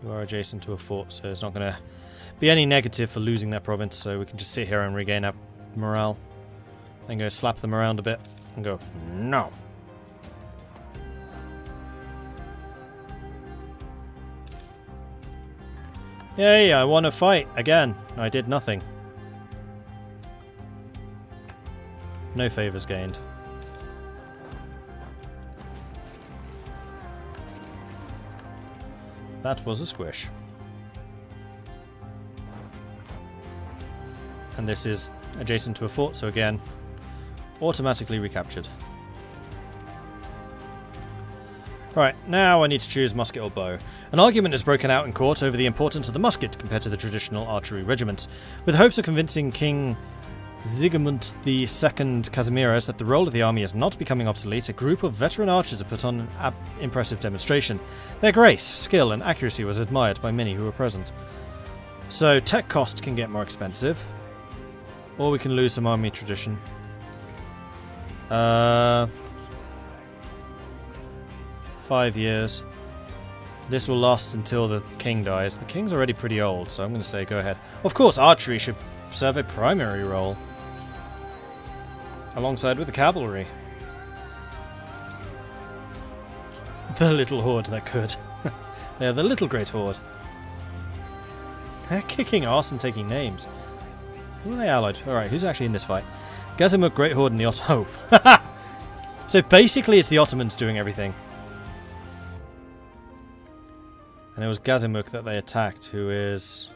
You are adjacent to a fort, so it's not going to be any negative for losing that province, so we can just sit here and regain our morale. Then go slap them around a bit and go, no. Yay, I won a fight again. I did nothing. No favours gained. That was a squish. And this is adjacent to a fort, so again, automatically recaptured. Right, now I need to choose musket or bow. An argument has broken out in court over the importance of the musket compared to the traditional archery regiments, with hopes of convincing King Sigismund II Casimiros that the role of the army is not becoming obsolete. A group of veteran archers have put on an impressive demonstration. Their grace, skill and accuracy was admired by many who were present. So tech cost can get more expensive, or we can lose some army tradition. 5 years. This will last until the king dies. The king's already pretty old, so I'm going to say go ahead. Of course, archery should serve a primary role, alongside with the cavalry. The little horde that could. They're the little great horde. They're kicking ass and taking names. Who are they allied? Alright, who's actually in this fight? Gazimuk, Great Horde, and the Otto. So basically it's the Ottomans doing everything. And it was Gazimuk that they attacked, who is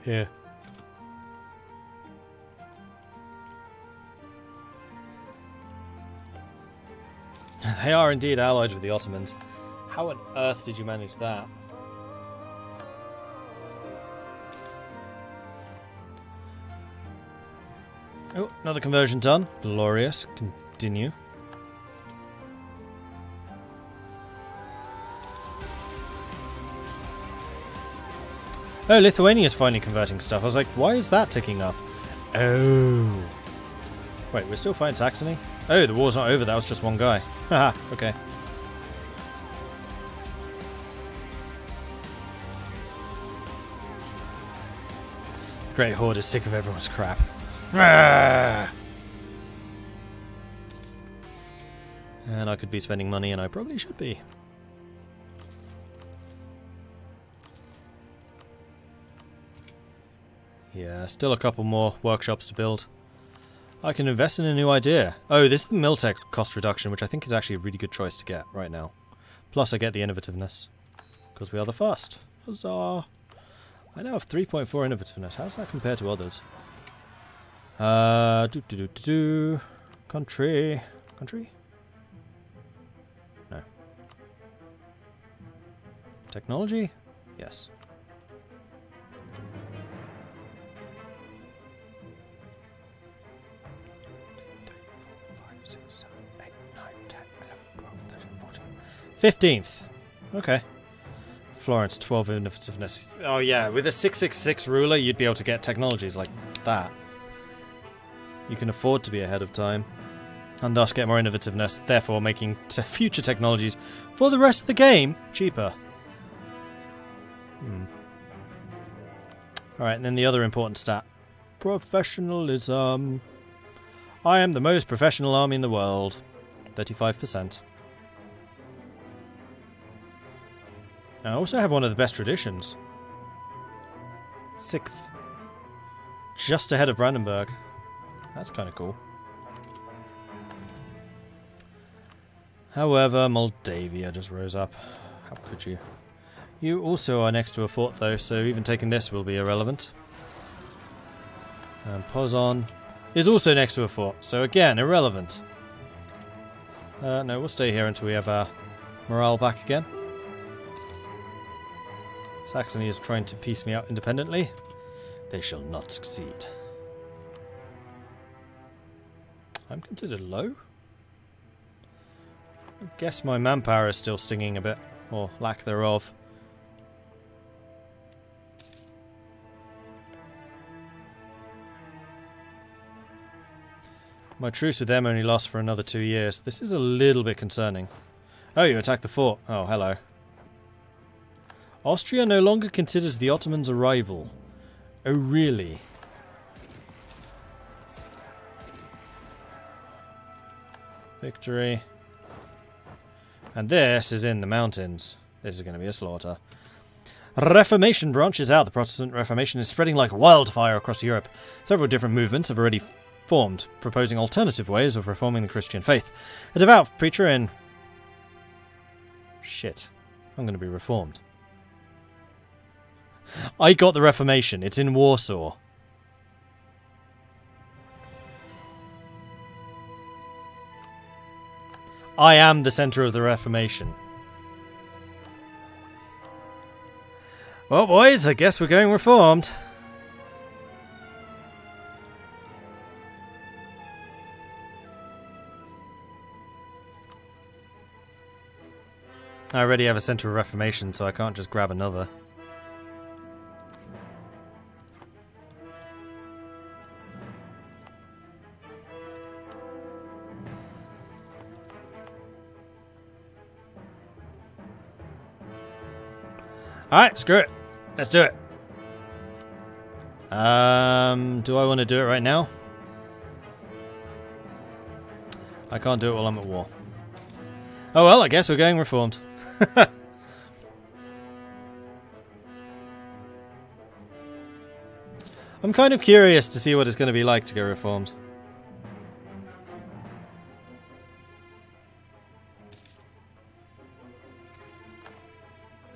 here. They are indeed allied with the Ottomans. How on earth did you manage that? Oh, another conversion done. Glorious. Continue. Oh, Lithuania's finally converting stuff. I was like, why is that ticking up? Oh. Wait, we're still fighting Saxony? Oh, the war's not over. That was just one guy. Haha, okay. Great Horde is sick of everyone's crap. And I could be spending money, and I probably should be. Yeah, still a couple more workshops to build. I can invest in a new idea. Oh, this is the Miltech cost reduction, which I think is actually a really good choice to get right now. Plus I get the innovativeness, because we are the first. Huzzah! I now have 3.4 innovativeness. How does that compare to others? Country. Country? No. Technology? Yes. Six, 7, 8, 9, 10, 11, 12, 13, 14. 15th. Okay. Florence, 12 innovativeness. Oh yeah, with a 666 ruler, you'd be able to get technologies like that. You can afford to be ahead of time, and thus get more innovativeness, therefore making future technologies for the rest of the game cheaper. Alright, and then the other important stat. Professionalism. I am the most professional army in the world. 35%. I also have one of the best traditions. 6th. Just ahead of Brandenburg. That's kind of cool. However, Moldavia just rose up. How could you? You also are next to a fort though, so even taking this will be irrelevant. And Pozon is also next to a fort, so again, irrelevant. No, we'll stay here until we have our morale back again. Saxony is trying to piece me out independently. They shall not succeed. I'm considered low? I guess my manpower is still stinging a bit, or lack thereof. My truce with them only lasts for another 2 years. This is a little bit concerning. Oh, you attacked the fort. Oh, hello. Austria no longer considers the Ottomans a rival. Oh, really? Victory. And this is in the mountains. This is going to be a slaughter. Reformation branches out. The Protestant Reformation is spreading like wildfire across Europe. Several different movements have already formed, proposing alternative ways of reforming the Christian faith. A devout preacher in... Shit. I'm going to be reformed. I got the Reformation. It's in Warsaw. I am the centre of the Reformation. Well, boys, I guess we're going reformed. I already have a centre of Reformation, so I can't just grab another. Alright, screw it. Let's do it. Do I want to do it right now? I can't do it while I'm at war. Oh well, I guess we're going reformed. I'm kind of curious to see what it's going to be like to go reformed.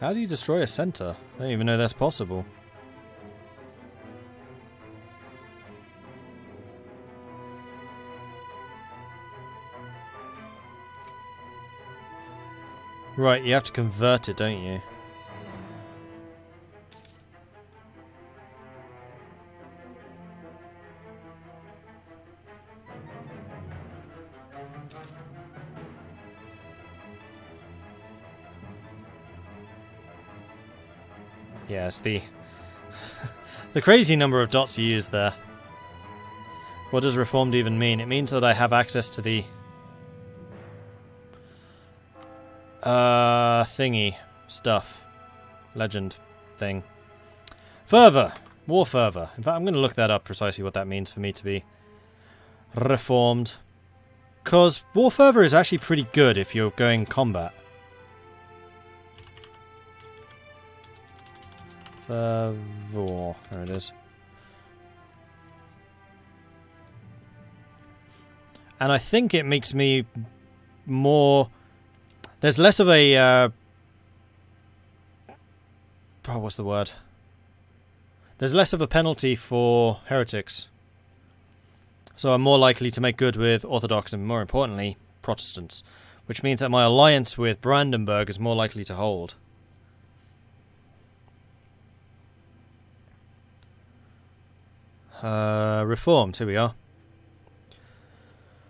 How do you destroy a center? I don't even know that's possible. Right, you have to convert it, don't you? Yes, the crazy number of dots you use there. What does reformed even mean? It means that I have access to the thingy stuff. Legend thing. Fervor. War fervor. In fact, I'm going to look that up precisely what that means for me to be reformed. Because war fervor is actually pretty good if you're going combat. Fervor. There it is. And I think it makes me more... There's less of a... what's the word? There's less of a penalty for heretics. So I'm more likely to make good with Orthodox and, more importantly, Protestants. Which means that my alliance with Brandenburg is more likely to hold. Reformed, here we are.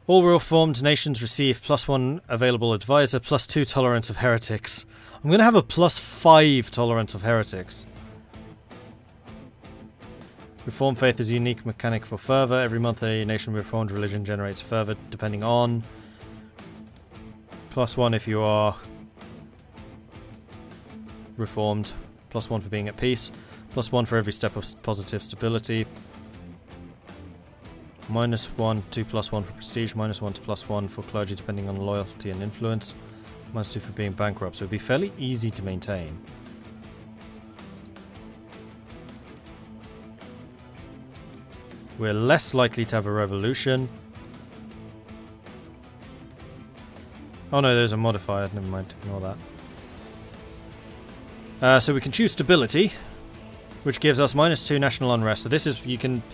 All reformed nations receive +1 available advisor, +2 tolerance of heretics. I'm going to have a +5 tolerance of heretics. Reformed faith is a unique mechanic for fervor. Every month a nation with reformed religion generates fervor depending on +1 if you are reformed, +1 for being at peace, +1 for every step of positive stability. -1 to +1 for prestige, -1 to +1 for clergy depending on loyalty and influence, -2 for being bankrupt, so it'd be fairly easy to maintain. We're less likely to have a revolution. Oh no, those are modified, never mind, ignore that. So we can choose stability, which gives us -2 national unrest, so this is, you can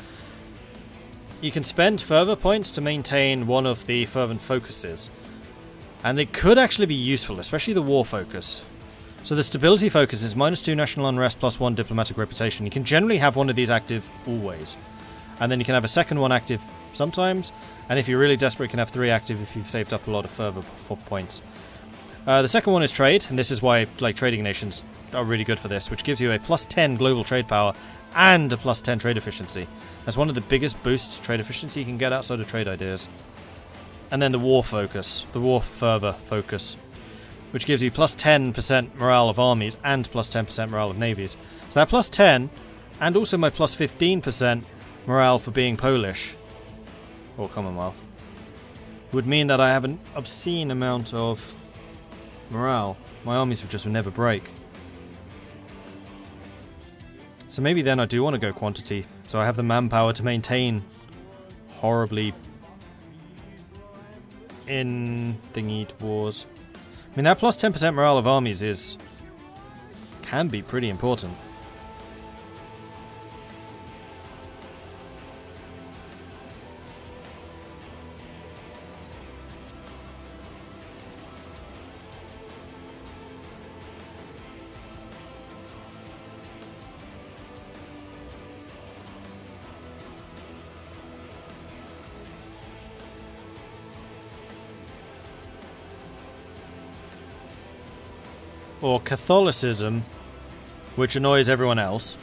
spend fervor points to maintain one of the fervent focuses. And it could actually be useful, especially the war focus. So the stability focus is -2 national unrest +1 diplomatic reputation. You can generally have one of these active always. And then you can have a second one active sometimes. And if you're really desperate, you can have 3 active if you've saved up a lot of fervor points. The second one is trade, and this is why like trading nations are really good for this, which gives you a +10 global trade power and a +10 trade efficiency. That's one of the biggest boosts to trade efficiency you can get outside of trade ideas. And then the war focus, the war fervor focus. which gives you plus 10% morale of armies and plus 10% morale of navies. So that plus 10, and also my plus 15% morale for being Polish, or Commonwealth, would mean that I have an obscene amount of morale. My armies would just never break. So maybe then I do want to go quantity, so I have the manpower to maintain horribly in thingy wars. I mean, that plus 10% morale of armies can be pretty important. Or Catholicism, which annoys everyone else,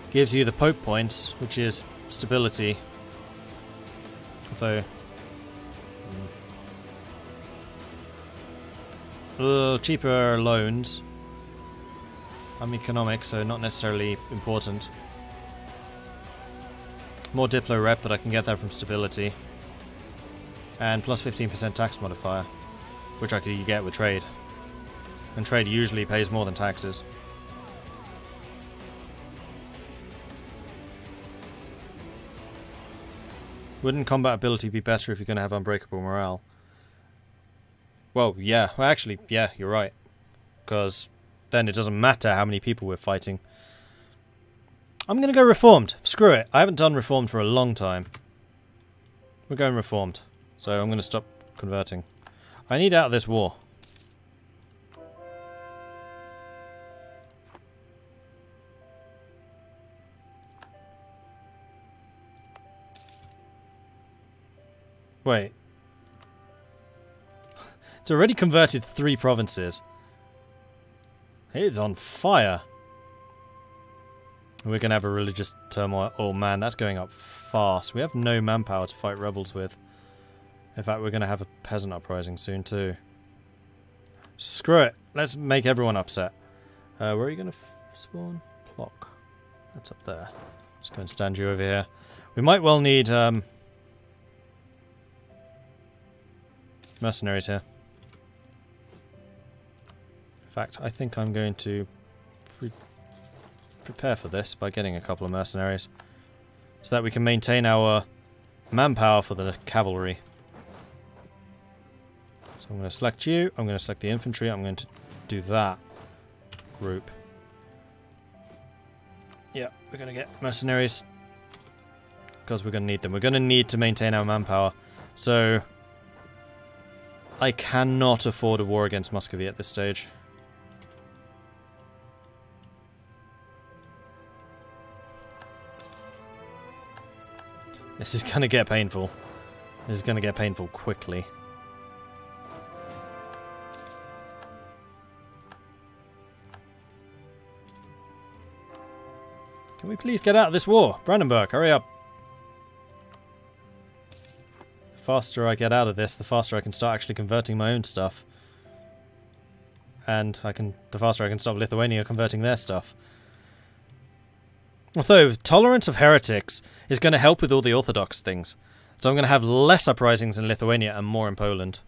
gives you the Pope points, which is stability. Although cheaper loans. I'm economic, so not necessarily important. More Diplo rep, but I can get that from stability. And plus 15% tax modifier, which I could get with trade. And trade usually pays more than taxes. Wouldn't combat ability be better if you're going to have unbreakable morale? Well, yeah. Well, actually, yeah, you're right. Because then it doesn't matter how many people we're fighting. I'm going to go Reformed. Screw it. I haven't done Reformed for a long time. We're going Reformed. So I'm going to stop converting. I need out of this war. Wait. It's already converted 3 provinces. It's on fire. We're going to have a religious turmoil. Oh man, that's going up fast. We have no manpower to fight rebels with. In fact, we're going to have a peasant uprising soon too. Screw it. Let's make everyone upset. Where are you going to spawn? Plock. That's up there. Just go and stand you over here. We might well need mercenaries here. In fact, I think I'm going to prepare for this by getting a couple of mercenaries so that we can maintain our manpower for the cavalry. So I'm going to select you, I'm going to select the infantry, I'm going to do that group. Yeah, we're going to get mercenaries because we're going to need them. We're going to need to maintain our manpower. So I cannot afford a war against Muscovy at this stage. This is going to get painful. This is going to get painful quickly. Can we please get out of this war? Brandenburg, hurry up. The faster I get out of this, the faster I can start actually converting my own stuff. And the faster I can stop Lithuania converting their stuff. Although, tolerance of heretics is going to help with all the Orthodox things. So I'm going to have less uprisings in Lithuania and more in Poland.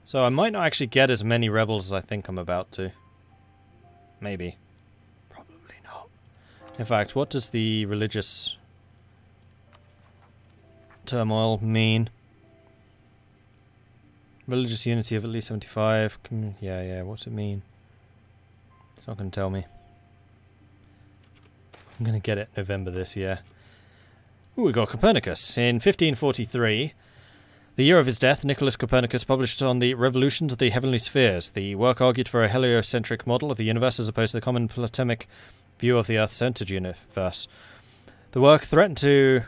So I might not actually get as many rebels as I think I'm about to. Maybe. Probably not. In fact, what does the religious turmoil mean? Religious unity of at least 75. Yeah, what's it mean? It's not going to tell me. I'm going to get it November this year. Ooh, we got Copernicus. In 1543, the year of his death, Nicholas Copernicus published on the revolutions of the heavenly spheres. The work argued for a heliocentric model of the universe as opposed to the common Platonic view of the Earth-centered universe. The work threatened the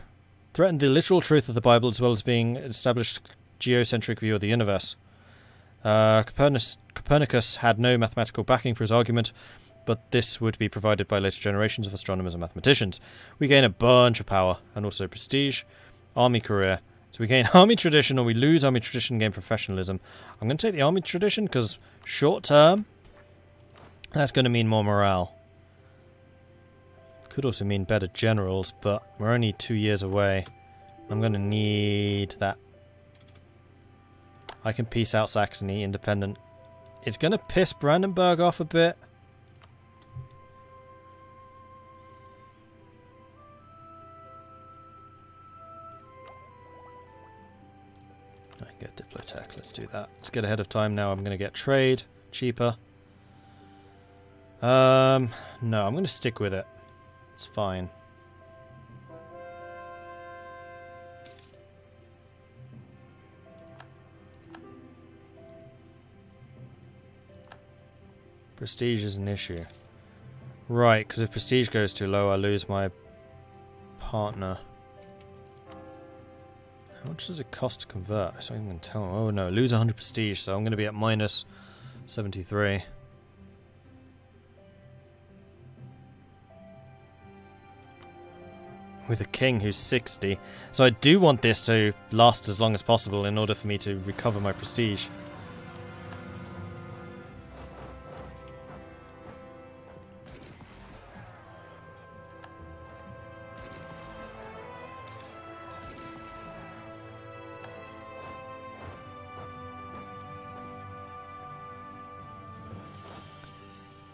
literal truth of the Bible as well as being established geocentric view of the universe. Copernicus had no mathematical backing for his argument, but this would be provided by later generations of astronomers and mathematicians. We gain a bunch of power, and also prestige. Army career. So we gain army tradition, or we lose army tradition and gain professionalism. I'm going to take the army tradition, because short term, that's going to mean more morale. Could also mean better generals, but we're only 2 years away. I'm going to need that. I can peace out Saxony, independent. It's going to piss Brandenburg off a bit. I can get Diplotech, let's do that. Let's get ahead of time now. I'm going to get trade, cheaper. No, I'm going to stick with it. It's fine. Prestige is an issue. Right, because if prestige goes too low, I lose my partner. How much does it cost to convert? I don't even tell. Oh no, lose 100 prestige, so I'm going to be at minus 73. With a king who's 60. So I do want this to last as long as possible in order for me to recover my prestige.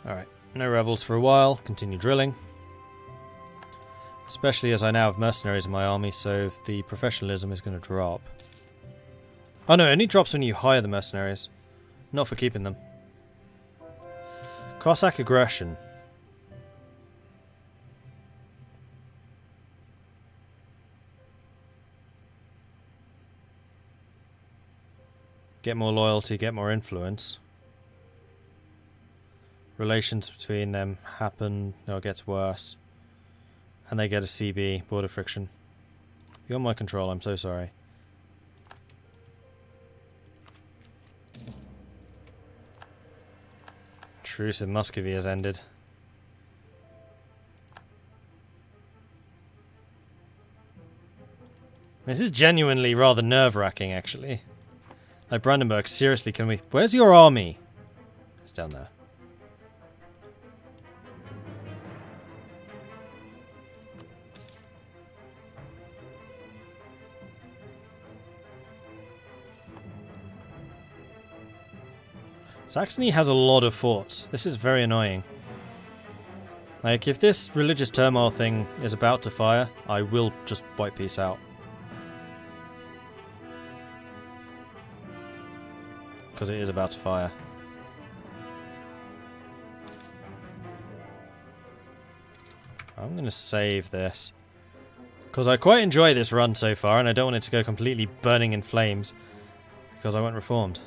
Alright, no rebels for a while, continue drilling. Especially as I now have mercenaries in my army, so the professionalism is going to drop. Oh no, it only drops when you hire the mercenaries. Not for keeping them. Cossack aggression. Get more loyalty, get more influence. Relations between them happen, no, it gets worse. And they get a CB, border friction. Beyond my control, I'm so sorry. Truce in Muscovy has ended. This is genuinely rather nerve-wracking, actually. Like Brandenburg, seriously, can we... Where's your army? It's down there. Saxony has a lot of forts. This is very annoying. Like, if this religious turmoil thing is about to fire, I will just wipe peace out. Because it is about to fire. I'm going to save this. Because I quite enjoy this run so far, and I don't want it to go completely burning in flames. Because I went reformed.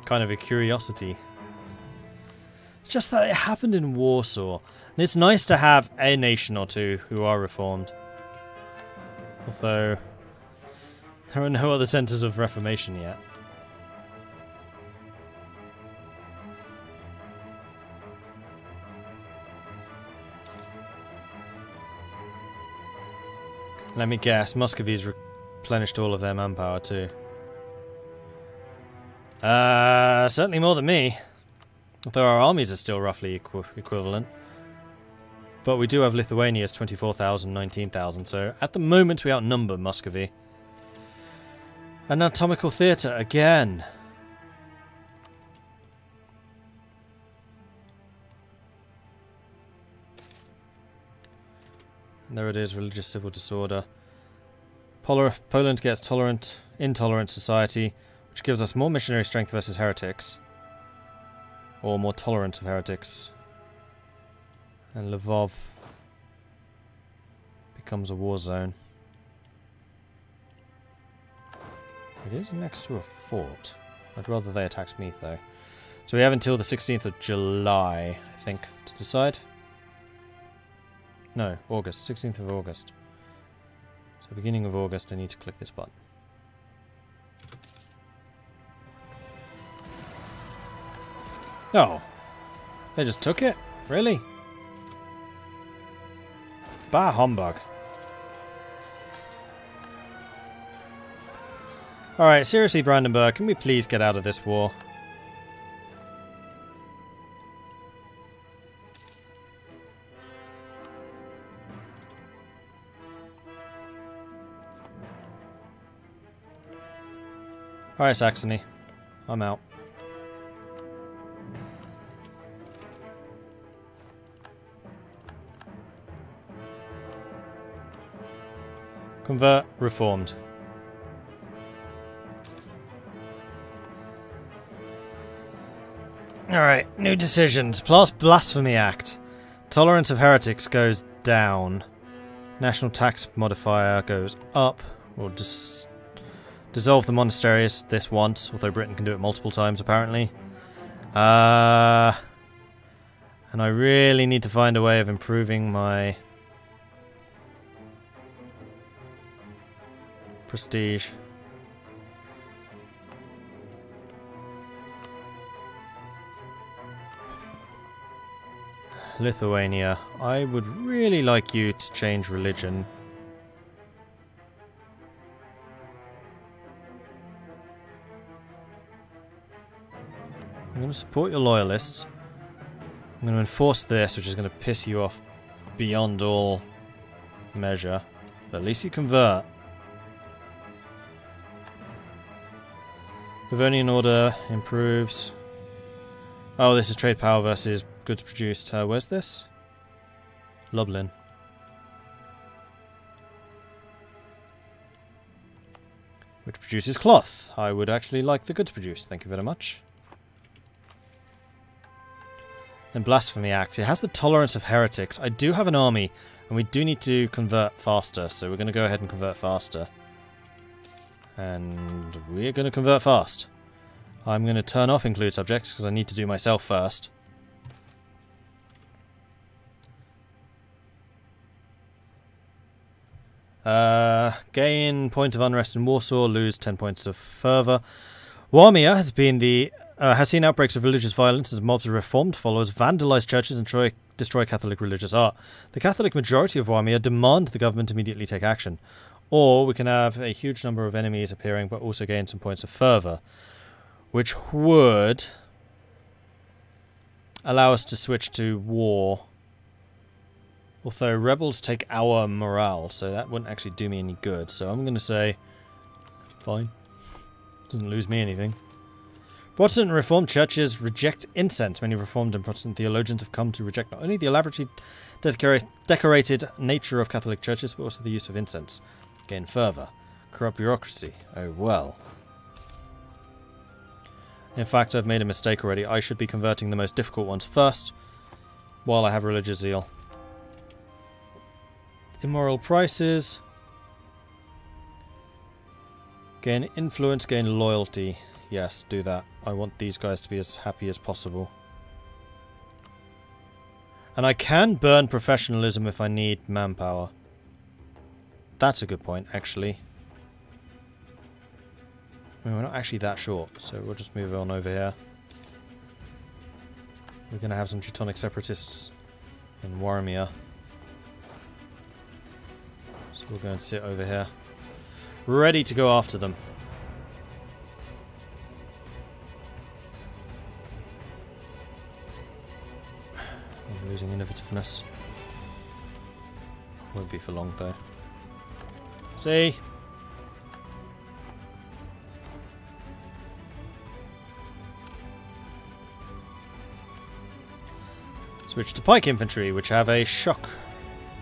Kind of a curiosity. It's just that it happened in Warsaw. And it's nice to have a nation or two who are reformed. Although, there are no other centres of reformation yet. Let me guess, Muscovy's replenished all of their manpower too. Certainly more than me. Although our armies are still roughly equivalent. But we do have Lithuania's 24,000, 19,000, so at the moment we outnumber Muscovy. Anatomical theatre again. And there it is, religious civil disorder. Poland gets intolerant society, which gives us more missionary strength versus heretics. Or more tolerant of heretics. And Lvov becomes a war zone. It is next to a fort. I'd rather they attacked me though. So we have until the 16th of July, I think, to decide. No, August. 16th of August. So So beginning of August, I need to click this button. Oh. They just took it? Really? Bah humbug. Alright, seriously, Brandenburg, can we please get out of this war? Alright, Saxony. I'm out. Convert, reformed. Alright, new decisions. Plus Blasphemy Act. Tolerance of heretics goes down. National tax modifier goes up. We'll just dissolve the monasteries this once, although Britain can do it multiple times apparently. And I really need to find a way of improving my prestige. Lithuania. I would really like you to change religion. I'm going to support your loyalists. I'm going to enforce this, which is going to piss you off beyond all measure. But at least you convert. Livonian Order improves. Oh, this is trade power versus goods produced. Where's this? Lublin. Which produces cloth. I would actually like the goods produced. Thank you very much. Then Blasphemy Act. It has the tolerance of heretics. I do have an army, and we do need to convert faster, so we're going to go ahead and convert faster. And we're going to convert fast. I'm going to turn off include subjects because I need to do myself first. Gain point of unrest in Warsaw, lose 10 points of fervour. Warmia has seen outbreaks of religious violence as mobs of reformed followers vandalise churches and destroy Catholic religious art. The Catholic majority of Warmia demand the government immediately take action. Or we can have a huge number of enemies appearing but also gain some points of fervour, which would allow us to switch to war. Although rebels take our morale, so that wouldn't actually do me any good. So I'm going to say, fine. Doesn't lose me anything. Protestant and Reformed churches reject incense. Many Reformed and Protestant theologians have come to reject not only the elaborately decorated nature of Catholic churches, but also the use of incense. Gain fervour. Corrupt bureaucracy. Oh well. In fact, I've made a mistake already. I should be converting the most difficult ones first, while I have religious zeal. Immoral prices. Gain influence, gain loyalty. Yes, do that. I want these guys to be as happy as possible. And I can burn professionalism if I need manpower. That's a good point, actually. I mean, we're not actually that short, so we'll just move on over here. We're going to have some Teutonic separatists in Warmia. So we're going to sit over here. Ready to go after them. I'm losing innovativeness. Won't be for long though. See? Switch to pike infantry, which have a shock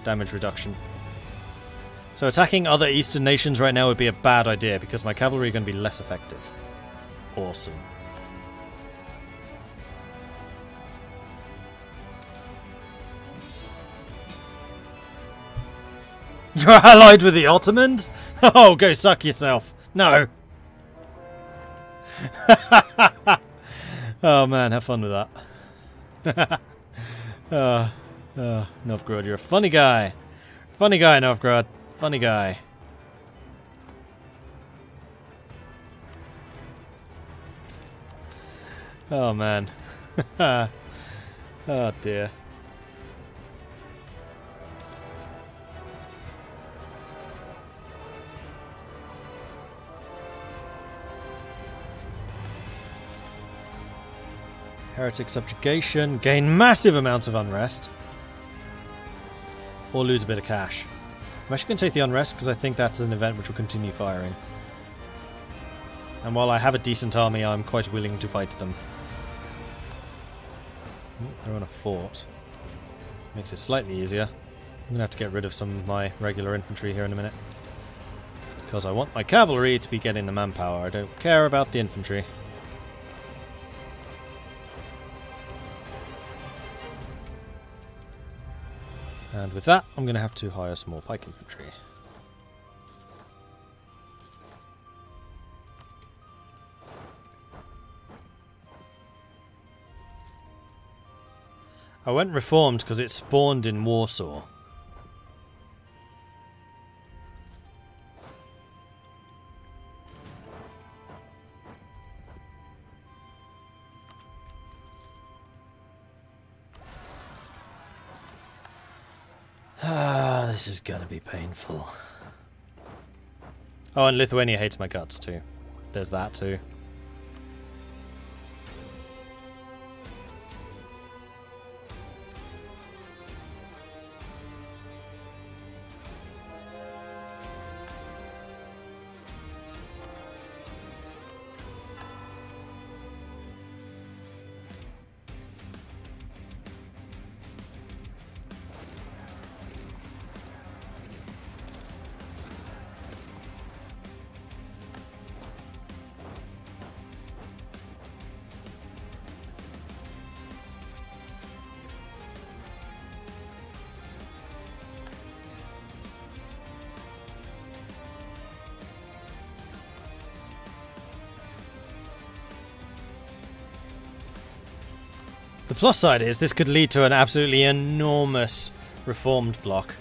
damage reduction. So attacking other eastern nations right now would be a bad idea because my cavalry are going to be less effective. Awesome. You're allied with the Ottomans? Oh, go suck yourself. No. Oh man, have fun with that. Novgorod, you're a funny guy. Funny guy, Novgorod. Funny guy. Oh man. Oh dear. Heretic subjugation, gain massive amounts of unrest, or lose a bit of cash. I'm actually going to take the unrest because I think that's an event which will continue firing. And while I have a decent army, I'm quite willing to fight them. They're on a fort. Makes it slightly easier. I'm going to have to get rid of some of my regular infantry here in a minute. Because I want my cavalry to be getting the manpower. I don't care about the infantry. And with that, I'm going to have to hire some more pike infantry. I went reformed because it spawned in Warsaw. This is gonna be painful. Oh, and Lithuania hates my guts too. There's that too. The plus side is this could lead to an absolutely enormous reformed bloc.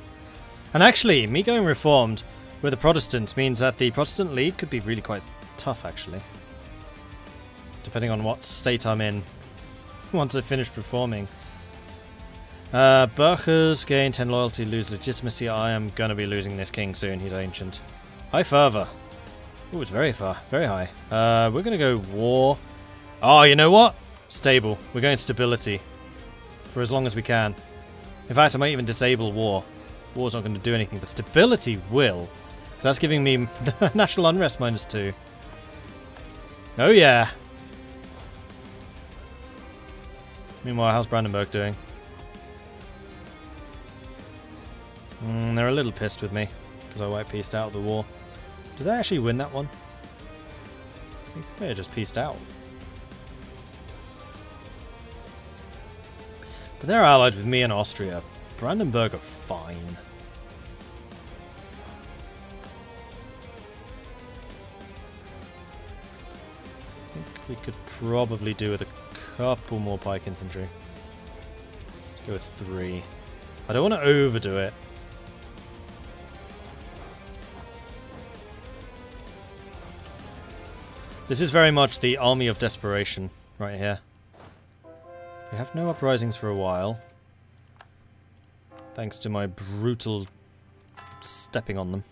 And actually, me going reformed with the Protestants means that the Protestant League could be really quite tough, actually. Depending on what state I'm in once I've finished reforming. Burghers gain 10 loyalty, lose legitimacy. I am going to be losing this king soon. He's ancient. High fervor. Oh, it's very far. Very high. We're going to go war. Oh, you know what? Stable. We're going stability for as long as we can. In fact, I might even disable war. War's not going to do anything, but stability will. Because that's giving me national unrest -2. Oh yeah. Meanwhile, how's Brandenburg doing? They're a little pissed with me because I white-pieced out of the war. Did they actually win that one? I think they just pieced out. But they're allied with me and Austria. Brandenburg are fine. I think we could probably do with a couple more pike infantry. Let's go with 3. I don't want to overdo it. This is very much the army of desperation right here. We have no uprisings for a while. Thanks to my brutal stepping on them.